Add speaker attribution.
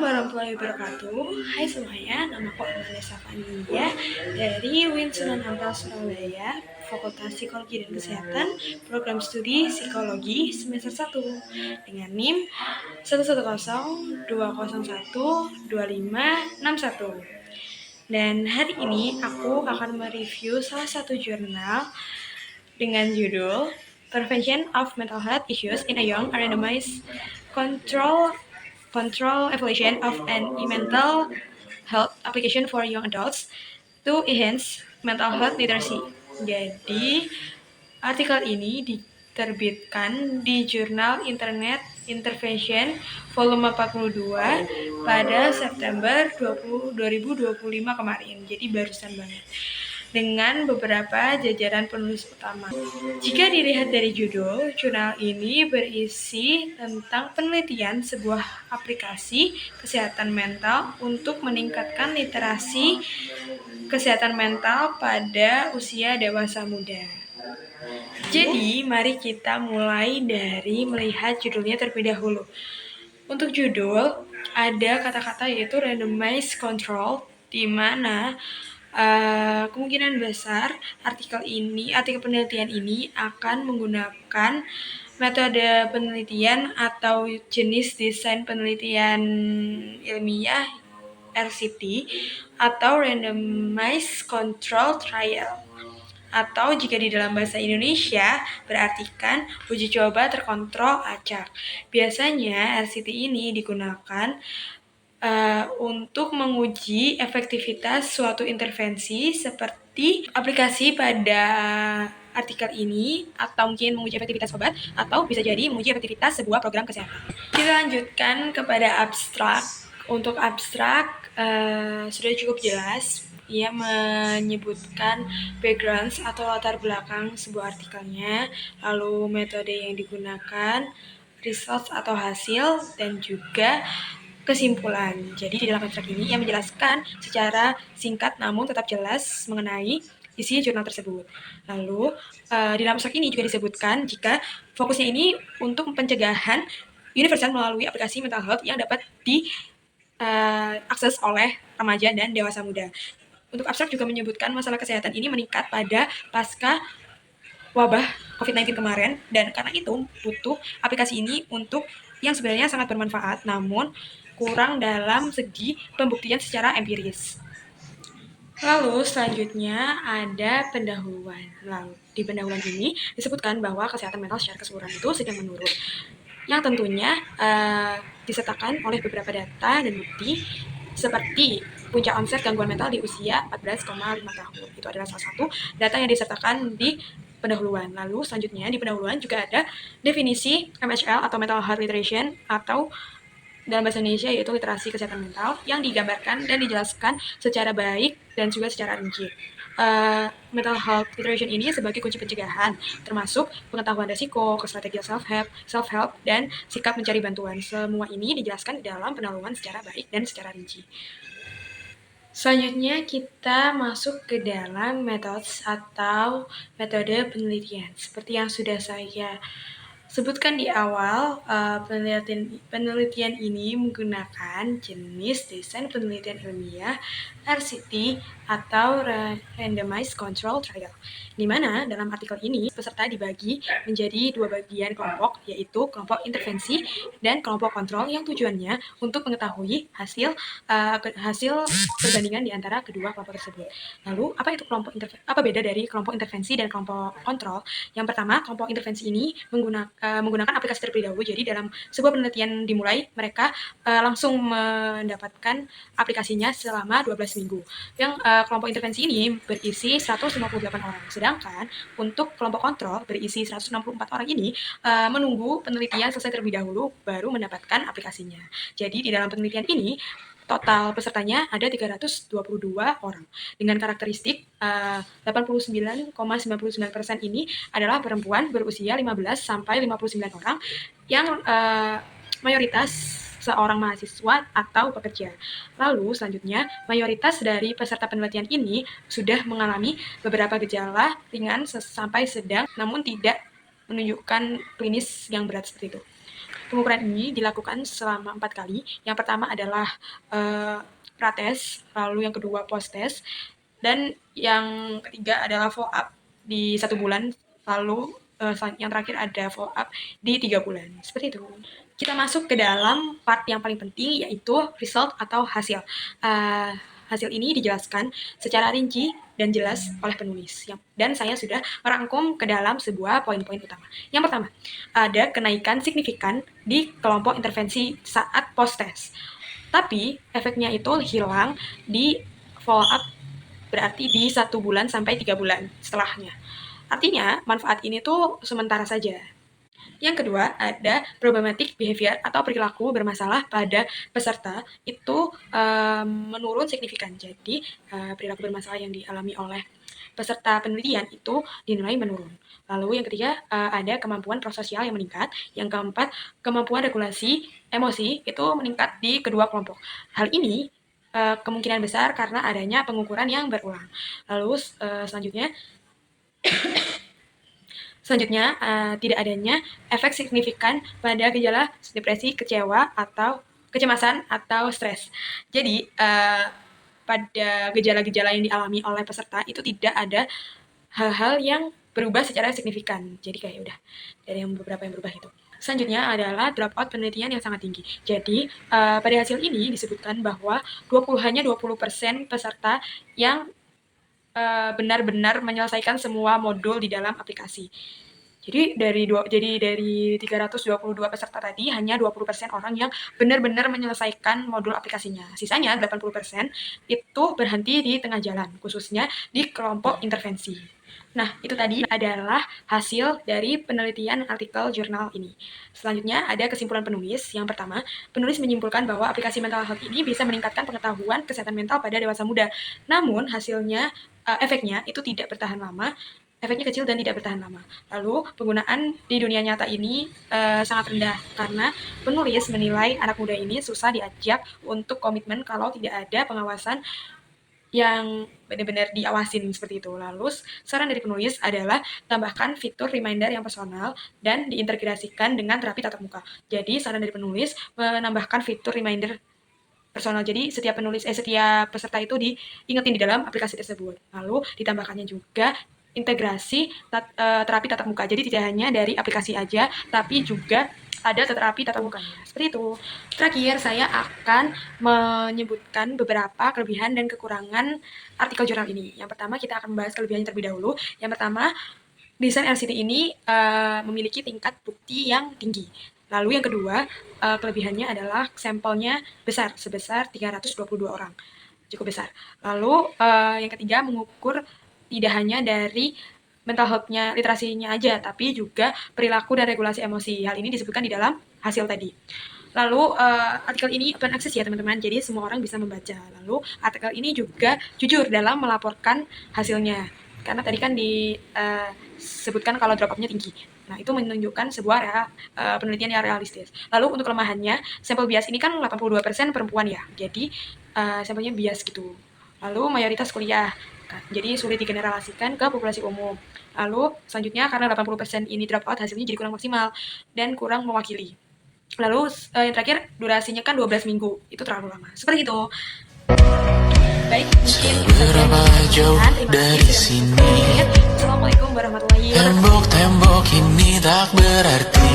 Speaker 1: warahmatullahi wabarakatuh. Hai semuanya, nama aku Amalia Safania dari UIN Sunan Ampel Surabaya, Fakultas Psikologi dan Kesehatan, Program Studi Psikologi semester 1 dengan NIM 11020122561. Dan hari ini aku akan mereview salah satu jurnal dengan judul Prevention of Mental Health Issues in a Young Randomized Control Evaluation of an Mental Health Application for Young Adults to Enhance Mental Health Literacy. Jadi, artikel ini diterbitkan di Jurnal Internet Intervention volume 42 pada September 2025 kemarin. Jadi barusan banget. Dengan beberapa jajaran penulis utama. Jika dilihat dari judul, jurnal ini berisi tentang penelitian sebuah aplikasi kesehatan mental untuk meningkatkan literasi kesehatan mental pada usia dewasa muda. Jadi, mari kita mulai dari melihat judulnya terlebih dahulu. Untuk judul, ada kata-kata yaitu randomized control, di mana kemungkinan besar artikel penelitian ini akan menggunakan metode penelitian atau jenis desain penelitian ilmiah RCT atau Randomized Control Trial, atau jika di dalam bahasa Indonesia berartikan uji coba terkontrol acak. Biasanya RCT ini digunakan untuk menguji efektivitas suatu intervensi seperti aplikasi pada artikel ini, atau mungkin menguji efektivitas obat, atau bisa jadi menguji efektivitas sebuah program kesehatan. Kita lanjutkan kepada abstrak. Untuk abstrak sudah cukup jelas. Ia menyebutkan background atau latar belakang sebuah artikelnya, lalu metode yang digunakan, results atau hasil, dan juga kesimpulan. Jadi di dalam abstrak ini ia menjelaskan secara singkat namun tetap jelas mengenai isi jurnal tersebut. Lalu di dalam abstrak ini juga disebutkan jika fokusnya ini untuk pencegahan universal melalui aplikasi mental health yang dapat diakses oleh remaja dan dewasa muda. Untuk abstrak juga menyebutkan masalah kesehatan ini meningkat pada pasca wabah COVID-19 kemarin, dan karena itu butuh aplikasi ini untuk yang sebenarnya sangat bermanfaat namun kurang dalam segi pembuktian secara empiris. Lalu selanjutnya ada pendahuluan. Lalu di pendahuluan ini disebutkan bahwa kesehatan mental secara keseluruhan itu sedang menurun, yang tentunya disertakan oleh beberapa data dan bukti seperti puncak onset gangguan mental di usia 14,5 tahun. Itu adalah salah satu data yang disertakan di pendahuluan. Lalu selanjutnya di pendahuluan juga ada definisi MHL atau Mental Health Literacy, atau dalam bahasa Indonesia yaitu literasi kesehatan mental, yang digambarkan dan dijelaskan secara baik dan juga secara rinci. Mental health literacy ini sebagai kunci pencegahan, termasuk pengetahuan risiko, strategi self-help, dan sikap mencari bantuan. Semua ini dijelaskan di dalam pendahuluan secara baik dan secara rinci. Selanjutnya kita masuk ke dalam metode atau metode penelitian. Seperti yang sudah saya sebutkan di awal, penelitian ini menggunakan jenis desain penelitian ilmiah RCT atau Randomized Control Trial, di mana dalam artikel ini peserta dibagi menjadi dua bagian kelompok, yaitu kelompok intervensi dan kelompok kontrol, yang tujuannya untuk mengetahui hasil perbandingan di antara kedua kelompok tersebut. Lalu apa beda dari kelompok intervensi dan kelompok kontrol? Yang pertama, kelompok intervensi ini menggunakan aplikasi terlebih dahulu. Jadi dalam sebuah penelitian dimulai, mereka langsung mendapatkan aplikasinya selama 12 minggu. Yang kelompok intervensi ini berisi 158 orang. Sedangkan untuk kelompok kontrol berisi 164 orang ini menunggu penelitian selesai terlebih dahulu baru mendapatkan aplikasinya. Jadi di dalam penelitian ini total pesertanya ada 322 orang dengan karakteristik 89,99% ini adalah perempuan berusia 15 sampai 59 orang yang mayoritas seorang mahasiswa atau pekerja. Lalu selanjutnya, mayoritas dari peserta penelitian ini sudah mengalami beberapa gejala ringan sampai sedang namun tidak menunjukkan klinis yang berat seperti itu. Pengukuran ini dilakukan selama 4 kali. Yang pertama adalah prates, lalu yang kedua post-test, dan yang ketiga adalah follow-up di 1 bulan, lalu yang terakhir ada follow-up di 3 bulan. Seperti itu. Kita masuk ke dalam part yang paling penting, yaitu result atau hasil. Hasil ini dijelaskan secara rinci dan jelas oleh penulis. Dan saya sudah merangkum ke dalam sebuah poin-poin utama. Yang pertama, ada kenaikan signifikan di kelompok intervensi saat post-test. Tapi efeknya itu hilang di follow-up, berarti di 1 bulan sampai 3 bulan setelahnya. Artinya, manfaat ini tuh sementara saja. Yang kedua, ada problematic behavior atau perilaku bermasalah pada peserta itu menurun signifikan. Jadi, perilaku bermasalah yang dialami oleh peserta penelitian itu dinilai menurun. Lalu yang ketiga, ada kemampuan prososial yang meningkat. Yang keempat, kemampuan regulasi emosi itu meningkat di kedua kelompok. Hal ini kemungkinan besar karena adanya pengukuran yang berulang. Lalu Selanjutnya, tidak adanya efek signifikan pada gejala depresi, kecewa, atau kecemasan, atau stres. Jadi, pada gejala-gejala yang dialami oleh peserta itu tidak ada hal-hal yang berubah secara signifikan. Jadi kayak udah dari beberapa yang berubah itu. Selanjutnya adalah dropout penelitian yang sangat tinggi. Jadi, pada hasil ini disebutkan bahwa hanya 20% peserta yang benar-benar menyelesaikan semua modul di dalam aplikasi. Jadi dari 322 peserta tadi hanya 20% orang yang benar-benar menyelesaikan modul aplikasinya. Sisanya 80% itu berhenti di tengah jalan, khususnya di kelompok intervensi. Nah, itu tadi adalah hasil dari penelitian artikel jurnal ini. Selanjutnya ada kesimpulan penulis. Yang pertama, penulis menyimpulkan bahwa aplikasi mental health ini bisa meningkatkan pengetahuan kesehatan mental pada dewasa muda. Namun, efeknya itu tidak bertahan lama. Efeknya kecil dan tidak bertahan lama. Lalu, penggunaan di dunia nyata ini sangat rendah karena penulis menilai anak muda ini susah diajak untuk komitmen kalau tidak ada pengawasan yang benar-benar diawasin seperti itu. Lalu, saran dari penulis adalah tambahkan fitur reminder yang personal dan diintegrasikan dengan terapi tatap muka. Jadi, saran dari penulis menambahkan fitur reminder personal. Jadi, setiap peserta itu diingetin di dalam aplikasi tersebut. Lalu, ditambahkannya juga integrasi terapi tatap muka. Jadi tidak hanya dari aplikasi aja, tapi juga ada terapi tatap mukanya. Seperti itu. Terakhir, saya akan menyebutkan beberapa kelebihan dan kekurangan artikel jurnal ini. Yang pertama, kita akan membahas kelebihannya terlebih dahulu. Yang pertama, desain RCT ini memiliki tingkat bukti yang tinggi. Lalu yang kedua, kelebihannya adalah sampelnya besar, sebesar 322 orang. Cukup besar. Lalu yang ketiga, mengukur tidak hanya dari mental health-nya, literasinya aja, tapi juga perilaku dan regulasi emosi. Hal ini disebutkan di dalam hasil tadi. Lalu, artikel ini open access ya teman-teman, jadi semua orang bisa membaca. Lalu, artikel ini juga jujur dalam melaporkan hasilnya. Karena tadi kan disebutkan kalau drop-up-nya tinggi. Nah, itu menunjukkan sebuah penelitian yang realistis. Lalu, untuk kelemahannya, sampel bias ini kan 82% perempuan ya, jadi sampelnya bias gitu. Lalu, mayoritas kuliah. Jadi sulit digeneralisasikan ke populasi umum. Lalu selanjutnya karena 80% ini drop out, hasilnya jadi kurang maksimal dan kurang mewakili. Lalu yang terakhir durasinya kan 12 minggu, itu terlalu lama. Seperti itu. Baik,
Speaker 2: seberapa jauh dari sini
Speaker 1: Assalamualaikum warahmatullahi wabarakatuh.
Speaker 2: Tembok-tembok ini tak berarti